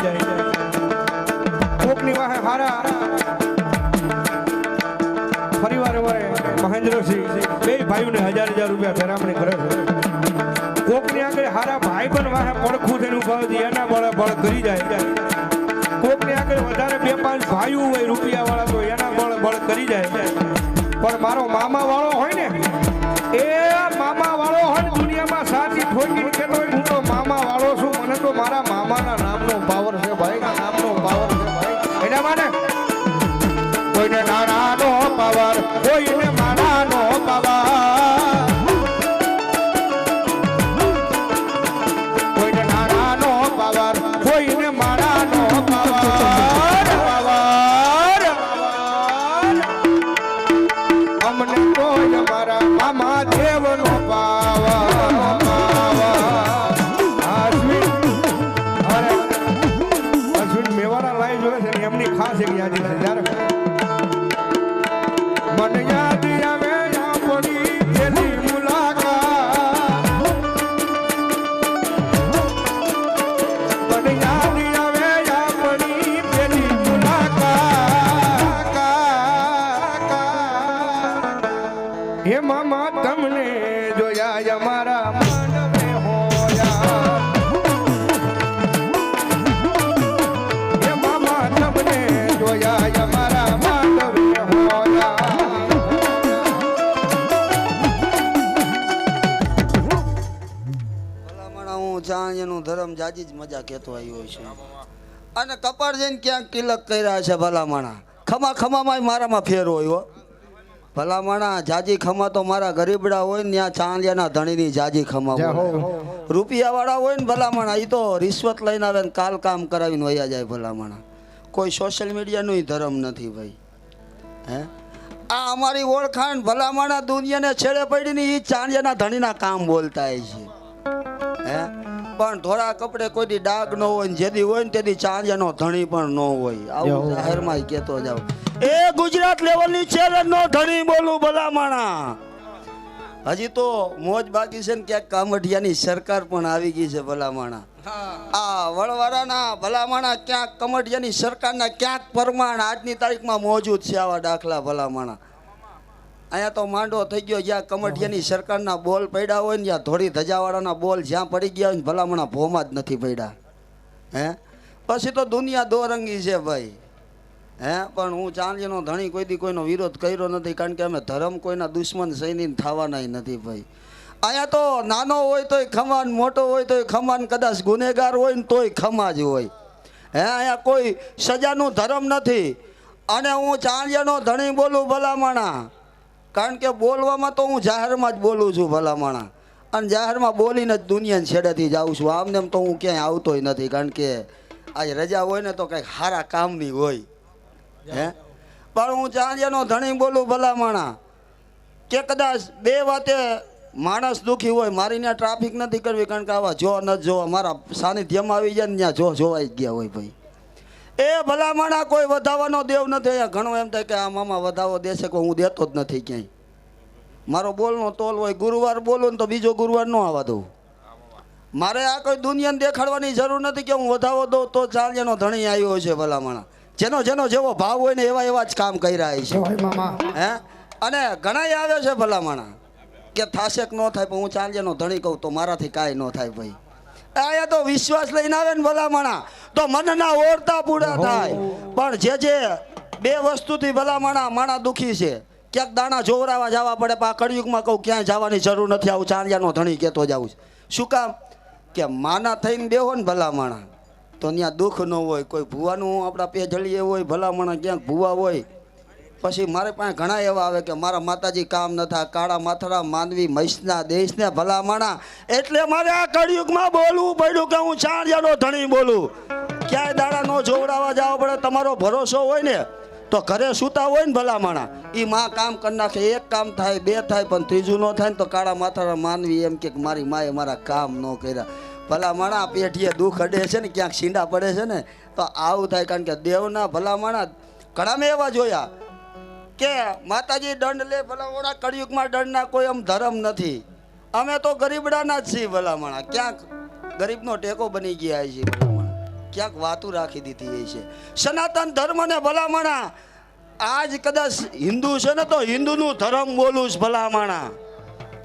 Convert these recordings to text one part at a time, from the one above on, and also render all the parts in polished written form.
જાય કોકની વાહે હારા ફરીવાર મહેન્દ્રસિંહ બે ભાઈઓને 1000 રૂપિયા ફેરામણી કરે છે કોકની આગળ હારા ભાઈ પણ વાહે પડખું થઈને ઉભા હોય એના બળ કરી જાય કોકની આગળ વધારે 2-5 ભાઈઓ હોય રૂપિયા વાળા તો એના બળ કરી જાય પણ મારો મામા વાળો હોય ને એ મામા વાળો હોય દુનિયામાં સાચી ઠોકીને કહેતો હોય હું તો મામા વાળો છું મને તો મારા મામાના નામનો પાવર છે ભાઈ નામનો પાવર છે ભાઈ એના માને કોઈને નાનાનો પાવર કોઈને માનાનો પાવર કોઈને નાનાનો પાવર કોઈને માનાનો પાવર અમને કોઈ અમારા મામા દેવનો પાવર અશ્વિન મેવાડા લાઈવ જોવે છે ને એમની ખાસ એક યાદી છે જ્યારે મને યાદ આવે આપણી પેલી મુલાકાત મને યાદ આવે આપણી પેલી મુલાકાત હે મામા તમને જોયા અમારા માનવે હોયા હે મામા તમને જોયા અમારા માનવે હોયા ચાણિયાનું ધર્મ જાજી જ મજા કહેતો આવ્યો છે અને કપાળ જઈને ક્યાંક તિલક કર્યા છે ભલામણા ખમામાં મારામાં ફેર હોય ભલામણા જાજી ખમા તો મારા ગરીબડા હોય ને ત્યાં ચાંદિયાના ધણીની જાજી ખમા રૂપિયા વાળા હોય ને ભલામણા એ તો રિશ્વત લઈને આવે ને કામ કરાવીને વયા જાય ભલામણા કોઈ સોશિયલ મીડિયાનો ધર્મ નથી ભાઈ હે આ અમારી ઓળખાણ ભલામણા દુનિયાને છેડે પડીને એ ચાંદિયાના ધણીના કામ બોલતા છે હે પણ ધોળા કપડે કોઈ ડાઘ ન હોય ને જેદી હોય ને તેથી ચાંદિયાનો ધણી પણ ન હોય આવું જાહેરમાં કહેતો જાવ એ ગુજરાત લેવલની ચેલેન્જ નો ધણી બોલું ભલામણા હજી તો મોજ બાકી છે ને ક્યાંક કામઢિયાની સરકાર પણ આવી ગઈ છે ભલામણા આ વળવાળાના ભલામણા ક્યાંક કમઢિયાની સરકારના ક્યાંક પ્રમાણ આજની તારીખમાં મોજૂદ છે આવા દાખલા ભલામણા અહીંયા તો માંડો થઈ ગયો જ્યાં કમઢિયાની સરકારના બોલ પડ્યા હોય ને જ્યાં ધોળી ધજાવાળાના બોલ જ્યાં પડી ગયા હોય ને ભલામણા ભોમાં જ નથી પડ્યા હે પછી તો દુનિયા દોરંગી છે ભાઈ હે પણ હું ચાંદીનો ધણી કોઈથી કોઈનો વિરોધ કર્યો નથી કારણ કે અમે ધર્મ કોઈના દુશ્મન સૈનિક થવાના નથી ભાઈ અહીંયા તો નાનો હોય તોય ખમાન મોટો હોય તોય ખમાન કદાચ ગુનેગાર હોય ને તોય ખમા જ હોય હે અહીંયા કોઈ સજાનું ધર્મ નથી અને હું ચાંદિયાનો ધણી બોલું ભલામણા કારણ કે બોલવામાં તો હું જાહેરમાં જ બોલું છું ભલામણા અને જાહેરમાં બોલીને જ દુનિયાને છેડેથી જાઉં છું આમને એમ તો હું ક્યાંય આવતોય નથી કારણ કે આજે રજા હોય ને તો કંઈક સારા કામની હોય હે પણ હું ચાંદિયાનો ધણી બોલું ભલામણા કે કદાચ બે વાતે માણસ દુઃખી હોય મારી ત્યાં ટ્રાફિક નથી કરવી કારણ કે આવા જો ન જોવા મારા સાનિધ્યમાં આવી જાય ને ત્યાં જોવાઈ ગયા હોય ભાઈ એ ભલામણા કોઈ વધાવાનો દેવ નથી અહીંયા ઘણો એમ થાય કે આ મામા વધાવો દેશે કે હું દેતો જ નથી ક્યાંય મારો બોલનો તોલ હોય ગુરુવાર બોલું ને તો બીજો ગુરુવાર ન આવવા દઉં મારે આ કોઈ દુનિયાને દેખાડવાની જરૂર નથી કે હું વધાવો દઉં તો ચાંદિયાનો ધણી આવ્યો છે ભલામણા જેનો જેવો ભાવ હોય ને એવા જ કામ કર્યા છે હે અને ઘણા આવે છે ભલામણા કે થાશે કે ન થાય પણ હું ચાંદિયાનો ધણી કહું તો મારાથી કાંઈ ન થાય ભાઈ અહીંયા તો વિશ્વાસ લઈને આવે ને ભલામણા તો મનના ઓરતા પૂરા થાય પણ જે બે વસ્તુથી ભલામણા માણા દુઃખી છે ક્યાંક દાણા જોવરાવા જવા પડે પણ આ કળિયુગમાં કહું ક્યાંય જવાની જરૂર નથી આવું ચાંદિયાનો ધણી કહેતો જાઉં શું કામ કે માના થઈને બેહો ને ભલામણા તો ત્યાં દુઃખ ન હોય કોઈ ભૂવાનું આપણા પેજળીએ હોય ભલામણા ક્યાંક ભૂવા હોય પછી મારે પાસે ઘણા એવા આવે કે મારા માતાજી કામ ન થાય કાળા માથડા માનવી મહીસના દેશને ભલામણા એટલે મારે આ કળિયુગમાં બોલવું પડ્યું કે હું ચાંદિયાનો ધણી બોલું ક્યાંય દાડા નો જોવડાવવા જવા પડે તમારો ભરોસો હોય ને તો ઘરે સૂતા હોય ને ભલામણા એ માં કામ કરી નાખે એક કામ થાય બે થાય પણ ત્રીજું ન થાય ને તો કાળા માથડા માનવી એમ કે મારી માએ મારા કામ ન કર્યા ભલામણા પેઢીએ દુઃખ અડે છે ને ક્યાંક છીંડા પડે છે ને તો આવું થાય કારણ કે દેવના ભલામણા ઘણા મેં એવા જોયા કે માતાજી દંડ લે ભલામણા કળિયુગમાં દંડના કોઈ આમ ધર્મ નથી અમે તો ગરીબડાના જ છીએ ભલામણા ક્યાંક ગરીબનો ટેકો બની ગયા છીએ ભલામણા ક્યાંક વાતું રાખી દીધી હોય છે સનાતન ધર્મને ભલામણા આજ કદાચ હિન્દુ છે ને તો હિન્દુનું ધર્મ બોલું છે ભલામણા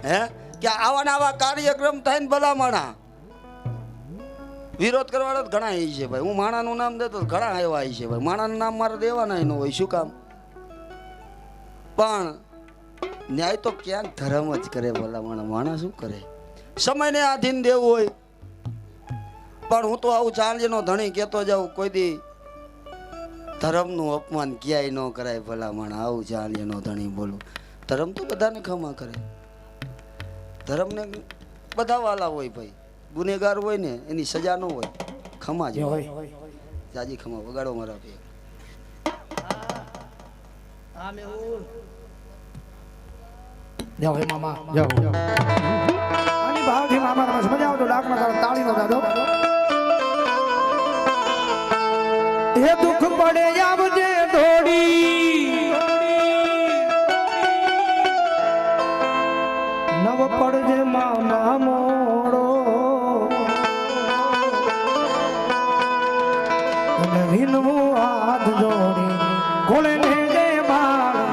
હે કે આવા કાર્યક્રમ થાય ને ભલામણા વિરોધ કરવાના તો ઘણા એ છે ભાઈ હું માણાનું નામ દેતો ઘણા એવા છે ભાઈ માણાનું નામ મારે દેવાના ન હોય શું કામ પણ ન્યાય તો ક્યાંક ધર્મ જ કરે ભલામણા માણસ શું કરે સમયને આધીન દેવું હોય પણ હું તો આવું ચાંદીનો ધણી કહેતો જાઉં કોઈ દી ધર્મનું અપમાન ક્યાંય ન કરાય ભલામણ આવું ચાંદીનો ધણી બોલું ધર્મ તો બધાને ખમા કરે ધર્મને બધા વાલા હોય ભાઈ ગુનેગાર હોય ને એની સજા ન હોય ખમા જ હોય જાજી ખમા વગાડો મારા ભાઈ જાઓ હે મામા જાઓ આની ભાવથી મામા તમે સમજાવો તો ડાકમાં તારો તાળીનો દાદો હે દુઃખ પડે આવજે દોડી નવ પડજે મામા મોડો અને વિનવું હાથ જોડી કોળે ને જે બાળ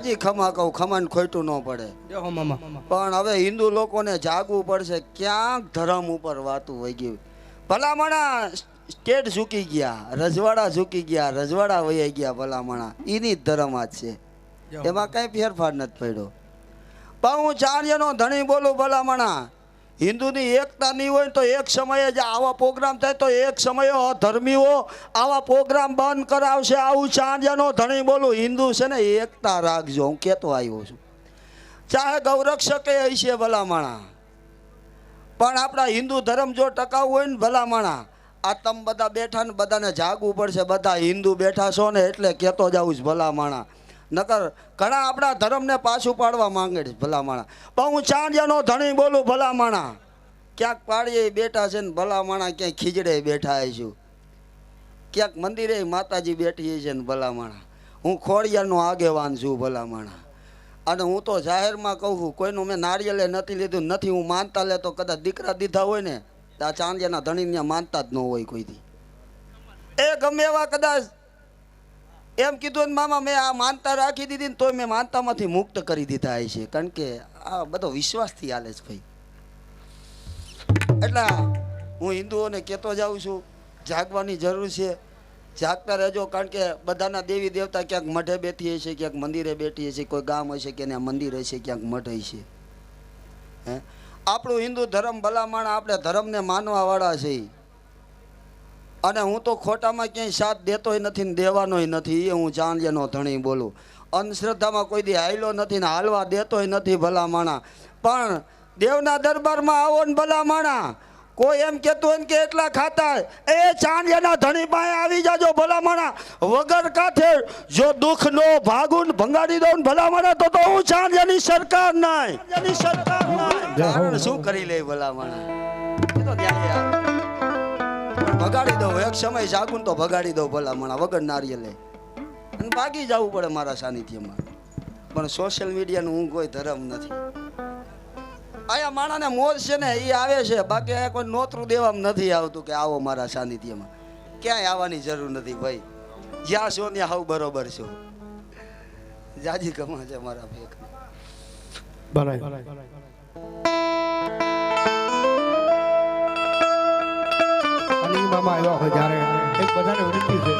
જાજી ખમા કહું ખમાને ખોટું ન પડે જાઓ મામા પણ હવે હિન્દુ લોકોને જાગવું પડશે ક્યાંક ધર્મ ઉપર વાતું વહી ગયું ભલામણા સ્ટેટ ઝૂકી ગયા રજવાડા ઝૂકી ગયા રજવાડા વહી ગયા ભલામણા એની જ ધર્મ જ છે એમાં કઈ ફેરફાર નથી પડ્યો પણ હું ચાર્યનો ધણી બોલું ભલામણા હિન્દુની એકતા નહીં હોય તો એક સમયે જ આવા પ્રોગ્રામ થાય તો એક સમયે અધર્મીઓ આવા પ્રોગ્રામ બંધ કરાવશે આવું ચાંદ્યાનો ધણી બોલું હિન્દુ છે ને એકતા રાખજો હું કહેતો આવ્યો છું ચાહે ગૌરક્ષકે હશે ભલામણા પણ આપણા હિન્દુ ધર્મ જો ટકાવવું હોય ને ભલામણા આ તમે બધા બેઠા ને બધાને જાગવું પડશે બધા હિન્દુ બેઠા છો ને એટલે કહેતો જાઉં છું ભલામણા નકર ઘણા આપણા ધર્મને પાછું પાડવા માંગે છે ભલામણા પણ હું ચાંદ્યાનો ધણી બોલું ભલામણા ક્યાંક પાડીએ બેઠા છે ને ભલામણા ક્યાંક ખીજડે બેઠા છું ક્યાંક મંદિરે માતાજી બેઠી છે ને ભલામણા હું ખોડિયારનો આગેવાન છું ભલામણા અને હું તો જાહેરમાં કહું છું કોઈનું મેં નારિયેલે નથી લીધું નથી હું માનતા લેતો કદાચ દીકરા દીધા હોય ને તો આ ચાંદ્યાના ધણીને માનતા જ ન હોય કોઈથી એ ગમે એવા કદાચ એમ કીધું ને મામા મેં આ માનતા રાખી દીધી ને તોય મેં માનતામાંથી મુક્ત કરી દીધા છે કારણ કે આ બધો વિશ્વાસથી હાલે છે ભાઈ એટલે હું હિન્દુઓને કહેતો જાઉં છું જાગવાની જરૂર છે જાગતા રહેજો કારણ કે બધાના દેવી દેવતા ક્યાંક મઠે બેઠી હશે ક્યાંક મંદિરે બેઠી હશે કોઈ ગામ હશે કે ત્યાં મંદિર હશે ક્યાંક મઠ હશે હે આપણું હિન્દુ ધર્મ ભલામણ આપણે ધર્મને માનવાવાળા છીએ અને હું તો ખોટામાં ક્યાંય સાથ દેતોય નથી ને દેવાનોય નથી. એ હું ચાંદિયાનો ધણી બોલું. અંધશ્રદ્ધામાં કોઈ દી હાયલો નથી ને હાલવા દેતોય નથી ભલામણા. પણ દેવના દરબારમાં આવો ને ભલામણા, કોઈ એમ કહેતું હોય ને કે એટલા ખાતા એ ચાંદિયાના ધણી પાસે આવી જાજો ભલામણા. વગર કાંઠે જો દુઃખ નો ભાગું ને ભંગાડી દઉં ને ભલામણા તો હું ચાંદિયાની સરકાર નહીં. કારણ શું કરી લે ભલામણા, એ તો ન્યાય આવે. ભગાડી દઉં એક સમય જાગું તો ભગાડી દઉં ભલામણા વગર નારિયેલે અને ભાગી જવું પડે મારા સાનિધ્યમાં. પણ સોશિયલ મીડિયાનું હું કોઈ ધર્મ નથી. આયા માણાને મોજ છે ને એ આવે છે, બાકી આ કોઈ નોતરું દેવામાં નથી આવતું કે આવો મારા સાનિધ્યમાં. ક્યાંય આવવાની જરૂર નથી ભાઈ. જ્યાં છો ત્યાં હાવ બરોબર છો. જાજી કમા છે મારા ભેખ. મામા આવ્યા હોય જ્યારે એક બધાને વિનંતી છે,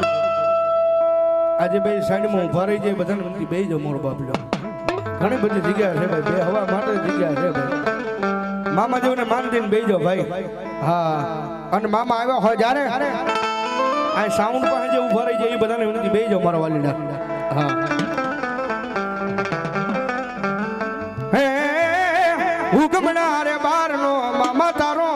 આજે બે સાઈડમાં ઊભા રહી જાય, બધાને વિનંતી બે જાઓ મોરો બાપલો. ઘણી બધી જગ્યા છે ભાઈ, બે હવા માટે જગ્યા છે ભાઈ. મામા જેવને માન દઈને બે જાઓ ભાઈ. હા, અને મામા આવ્યા હોય જ્યારે આ સાઉન્ડ પાસે જે ઊભા રહી જાય એ બધાને વિનંતી બે જાઓ મારા વાલીડા. હા, હે હુકમના રે બારનો મામા તારો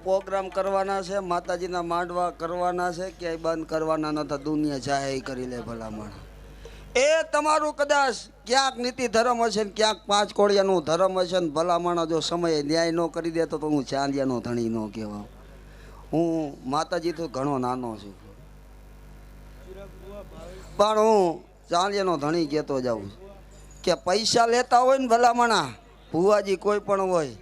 પ્રોગ્રામ કરવાના છે, માતાજીના માંડવા કરવાના છે, ક્યાંય બંધ કરવાના નતા. દુનિયા જાય કરી લે ભલામણ. એ તમારું કદાચ ક્યાંક નીતિ ધર્મ હશે ને ક્યાંક પાંચ કોળિયાનું ધર્મ હશે ને ભલામણ જો સમયે ન્યાય ન કરી દે તો હું ચાંદિયાનો ધણી ન કહેવાઉં. હું માતાજી તો ઘણો નાનો છું પણ હું ચાંદિયાનો ધણી કહેતો જાઉં કે પૈસા લેતા હોય ને ભલામણા ભુવાજી કોઈ પણ હોય,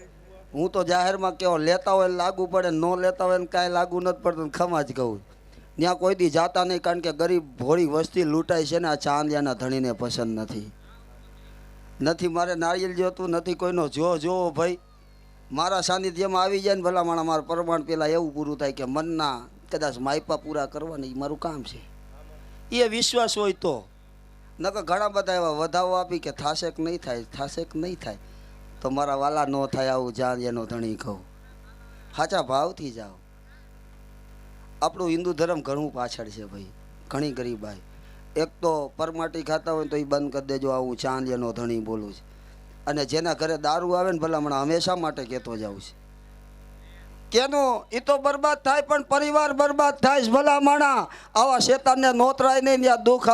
હું તો જાહેરમાં કેવો લેતા હોય લાગુ પડે, ન લેતા હોય ને કાંઈ લાગુ નથી પડતું. ખમા જ કહું ત્યાં કોઈ દી જાતા નહીં, કારણ કે ગરીબ ભોળી વસ્તી લૂંટાય છે ને આ ચાંદિયાના ધણીને પસંદ નથી. મારે નારિયેલ જોતું નથી કોઈનો જોવો ભાઈ. મારા સાનિધ્યમાં આવી જાય ને ભલામણા મારા પ્રમાણ પહેલાં એવું પૂરું થાય કે મનના કદાચ માયપા પૂરા કરવાની મારું કામ છે. એ વિશ્વાસ હોય તો. નકર ઘણા બધા એવા વધાવો આપી કે થાશે કે નહીં થાય, થાશે કે નહીં થાય, તો મારા વાલા ન થાય આવું ચાંદિયાનો ધણી કહું. સાચા ભાવથી જાઓ. આપણું હિન્દુ ધર્મ ઘણું પાછળ છે ભાઈ, ઘણી ગરીબાઈ. એક તો પરમાટી ખાતા હોય તો એ બંધ કરી દેજો, આવું ચાંદિયાનો ધણી બોલું છે. અને જેના ઘરે દારૂ આવે ને ભલામણા હંમેશા માટે કહેતો જાઉં છે કેનું એ તો બરબાદ થાય પણ પરિવાર બરબાદ થાય છે ભલામણા. આવા શેતાનને નોતરાય નહીં, ત્યાં દુઃખ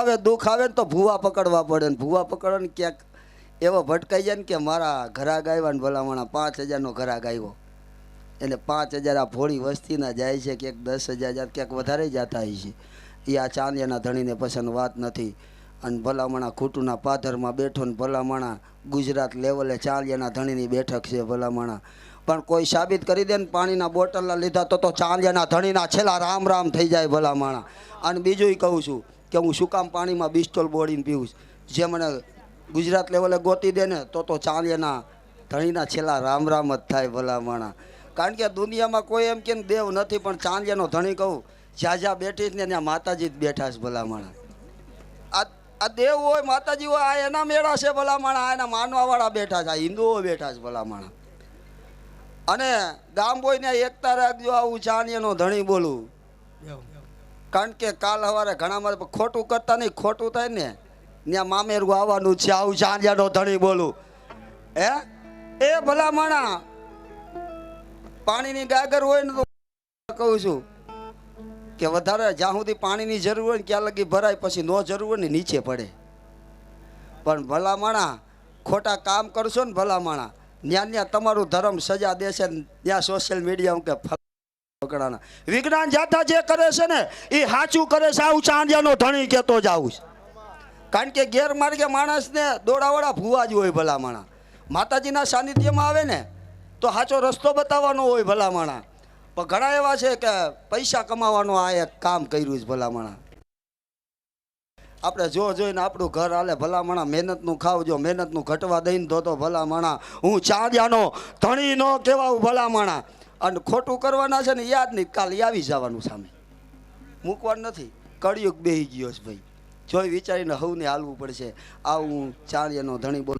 આવે ને તો ભૂવા પકડવા પડે ને ભૂવા પકડવાને ક્યાંક એવો ભટકાઈ જાય ને કે મારા ઘરાક આવ્યા ને ભલામણા 5000નો ઘરાક આવ્યો એટલે 5000 આ ભોળી વસ્તીના જાય છે, ક્યાંક 10,000 ક્યાંક વધારે જતા હોય છે. એ આ ચાંદિયાના ધણીને પસંદ વાત નથી. અને ભલામણા ખૂટુના પાધરમાં બેઠો ને ભલામણા ગુજરાત લેવલે ચાંદિયાના ધણીની બેઠક છે ભલામણા. પણ કોઈ સાબિત કરી દે ને પાણીના બોટલના લીધા તો ચાંદિયાના ધણીના છેલ્લા રામ રામ થઈ જાય ભલામણા. અને બીજું કહું છું કે હું શું કામ પાણીમાં બિસ્ટોલ બોડીને પીવું છું. જે મને ગુજરાત લેવલે ગોતી દે ને તો ચાંદિયાના ધણીના છેલ્લા રામ રામ જ થાય ભલામણા. કારણ કે દુનિયામાં કોઈ એમ કે દેવ નથી, પણ ચાંદિયાનો ધણી કહું જ્યાં જ્યાં બેઠી ને ત્યાં માતાજી જ બેઠા છે ભલામણા. આ દેવ હોય માતાજી હોય આ એના મેળા છે ભલામણા. આ એના માનવાવાળા બેઠા છે, આ હિન્દુઓ બેઠા છે ભલામણા. અને ગામ હોય ને એકતા રાખજો, આવું ચાંદિયાનો ધણી બોલું. કારણ કે કાલ સવારે ઘણા મારે ખોટું કરતા નહીં, ખોટું થાય ને ત્યાં મામેરું આવવાનું છે. આવું ચાંદિયાનો ધણી બોલું. હે એ ભલામણા પાણીની ગાગર હોય ને તો કહું છું કે વધારે જ્યાં સુધી પાણીની જરૂર હોય ને ત્યાં લગી ભરાય, પછી નો જરૂર હોય ને નીચે પડે. પણ ભલામણા ખોટા કામ કરશો ને ભલામણા ત્યાં ત્યાં તમારું ધર્મ સજા દેશે ને ત્યાં સોશિયલ મીડિયા કે ફકડાના વિજ્ઞાન જાતા જે કરે છે ને એ સાચું કરે છે. આવું ચાંદિયાનો ધણી કહેતો જ આવું. કારણ કે ગેરમાર્ગે માણસને દોડાવાળા ભૂવા જ હોય ભલામણા. માતાજીના સાનિધ્યમાં આવે ને તો સાચો રસ્તો બતાવવાનો હોય ભલામણા. પણ ઘણા એવા છે કે પૈસા કમાવાનો આ એક કામ કર્યું છે ભલામણા. આપણે જોઈને આપણું ઘર હાલે ભલામણા. મહેનતનું ખાવજો, મહેનતનું ઘટવા દઈને તો ભલામણા હું ચાંદિયાનો ધણી નો કહેવાવું ભલામણા. અને ખોટું કરવાના છે ને યાદ નહીં, કાલે આવી જવાનું સામે મૂકવાનું નથી. કળિયુગ બેહી ગયો છે ભાઈ, જોઈ વિચારીને હવને હાલવું પડશે. આવું ચાંદિયાનો ધણી બોલ.